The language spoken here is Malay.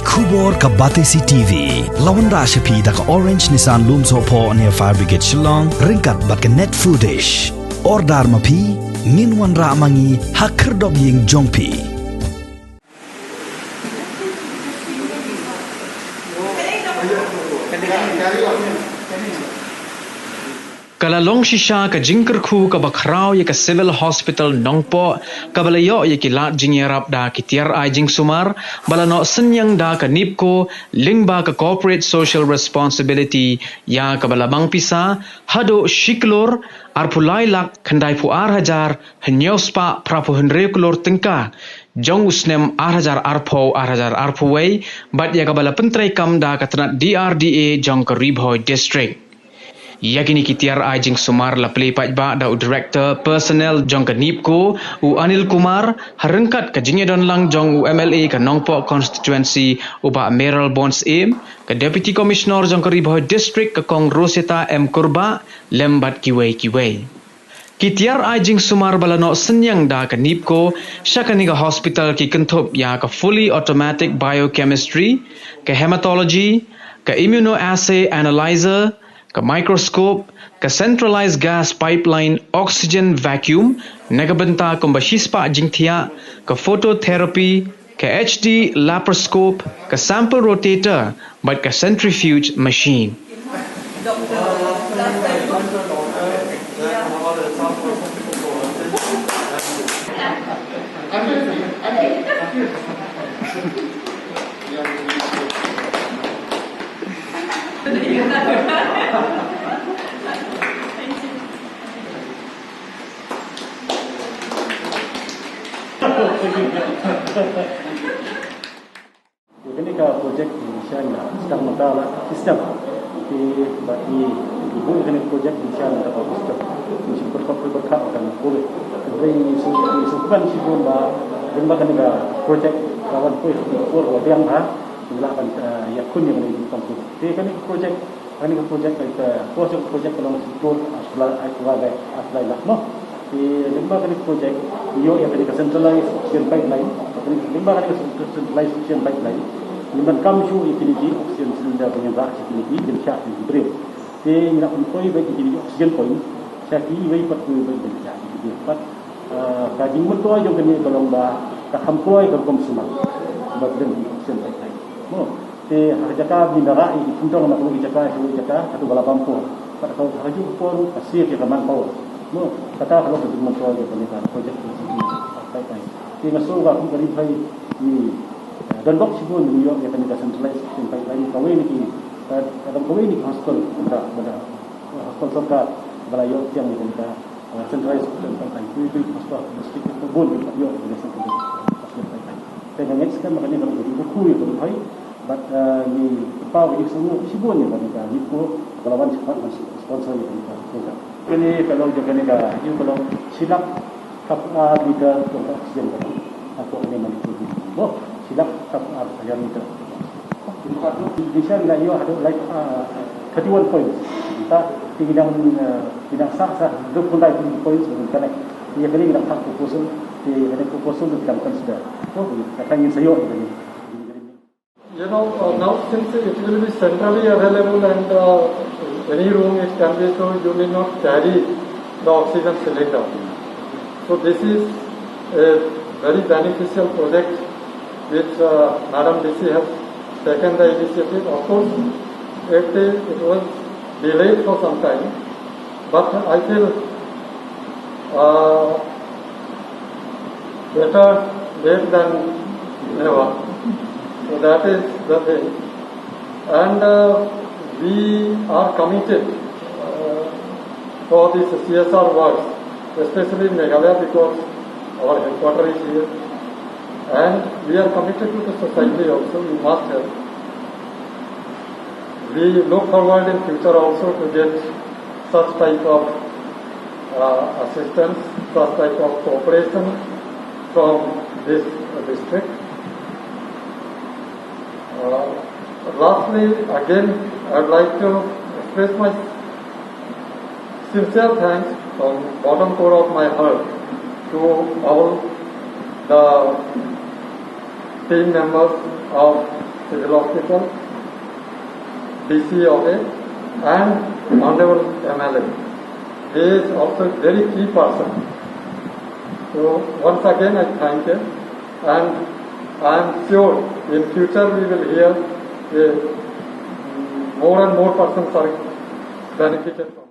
Kubor ka Batesi TV. Lawan Rashapi da ka Orange Nissan Looms Hopo near Fire Brigade Shillong. Ringkat bat ka net footage. Ordar mapi, minwan ra mangi hakerdog ying jongpi. Kalalong shisha ka jingker khu ka bakrao ya ka civil hospital nongpo ka balayo ya ki lat jingyarap da ki tiar ai jing sumar balano senyang da ka nipko lingba ka corporate social responsibility ya ka balabang pisa hado shiklor arpulai lak khandai pu 8000 hnyospa prapu henre klor tengka jong usnem 8000 arpo 8000 arpuwei bat ya ka bala pentrai kam da ka tanat DRDA jong ka Ribhoi district. Yakini kitiar ajing sumar la play pajba da director personnel jong ka nipko u Anil Kumar harengkat ka jingedon lang jong u MLA ka Nongpo constituency uba Meral Bonds Aim ka deputy commissioner jong ka Ribhoi district ka Kong Roseta M Kurba lembat kiwei. Kitiar ajing sumar balano senyang da ka nipko syakani ka hospital ki kentup ya ka fully automatic biochemistry ka hematology ka immunoassay analyzer ka microscope, ka centralized gas pipeline oxygen vacuum, nagabenta kung bashispa jingtia, ka phototherapy, ka HD laparoscope, ka sample rotator, but ka centrifuge machine. Ini ka projek di sana sedang masalah sistem di bagi ibu ini projek di sana dapat sistem mesti berkah akan boleh dari sukan sibuk lembaga negara projek kawan kuih kur yang silakan ya kun yang ini kampung di kan projek projek kalau situ aslai lah no di lembaga projek yo yang di centralized oxygen pipeline lembaga centralized oxygen pipeline limban kamshu utility oxygen cylinder punya rak utility dan syak di beri di nak employ bagi utility oxygen point syaki wei pat ku bagi dia di pat kaji mentua jo kini kalau ka hampoi ka konsumer bagian oxygen pipeline mo di harjaka di narai di puntong nak lu jaka satu bala pampu pada kau haju por asyik ke man power mo kata kalau betul mentua jo kini kan projek pipeline di masuk ka kembali pai ni dan bok sibun New York yang kena centralized sampai lain kawin ni dalam kawin ni hospital pada hospital serta balayo yang kena centralized sampai lain itu hospital district kebun New York yang centralized dengan next kan makanya kalau begitu kuy kalau hai but ni pau di semua sibun yang kena ni ko kalawan cepat sponsor yang kena ini kalau jangan negara you kalau silap kap bidang untuk oksigen atau ini manipulasi silap tak ada meter. Di sana ia ada like 31 points. Kita di bidang sah 29 points bukan. Ia kali kita tak proposal di ada proposal untuk kita consider. So katanya saya ini. You know, now since it will be centrally available and any room it can be, so you may not carry the oxygen cylinder. So this is a very beneficial project which Madam DC has taken the initiative. Of course, it was delayed for some time, but I feel better late than never. So that is the thing. And we are committed for this CSR work, especially in Meghalaya because our headquarters is here. And we are committed to the society also, we must help. We look forward in future also to get such type of assistance, such type of cooperation from this district. Lastly, again, I would like to express my sincere thanks from bottom core of my heart to all the team members of Civil Hospital, DC of it, and Honorable MLA. He is also a very key person. So once again I thank him, and I am sure in future we will hear more and more persons are benefited from